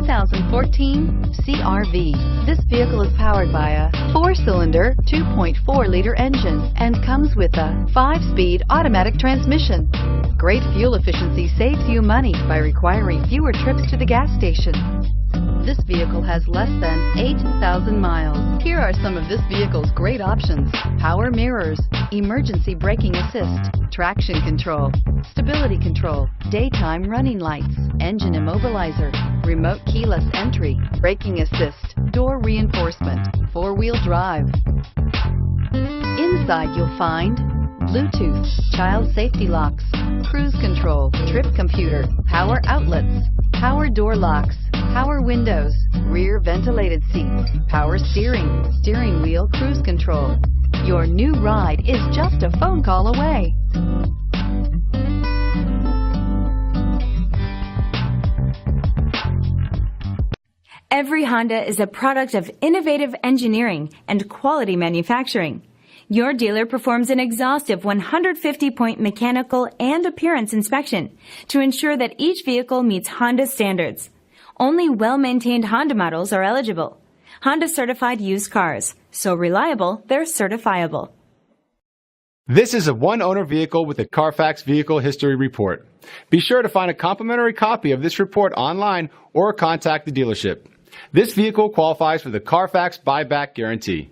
2014 CR-V. This vehicle is powered by a 4-cylinder, 2.4-liter engine and comes with a 5-speed automatic transmission. Great fuel efficiency saves you money by requiring fewer trips to the gas station. This vehicle has less than 8,000 miles. Here are some of this vehicle's great options: power mirrors, emergency braking assist, traction control, stability control, daytime running lights, engine immobilizer, remote keyless entry, braking assist, door reinforcement, 4-wheel drive. Inside you'll find Bluetooth, child safety locks, cruise control, trip computer, power outlets, power door locks, power windows, rear ventilated seats, power steering, steering wheel cruise control. Your new ride is just a phone call away. Every Honda is a product of innovative engineering and quality manufacturing. Your dealer performs an exhaustive 150-point mechanical and appearance inspection to ensure that each vehicle meets Honda standards. Only well-maintained Honda models are eligible. Honda certified used cars, so reliable they're certifiable. This is a one-owner vehicle with a CARFAX Vehicle History Report. Be sure to find a complimentary copy of this report online or contact the dealership. This vehicle qualifies for the CARFAX Buyback Guarantee.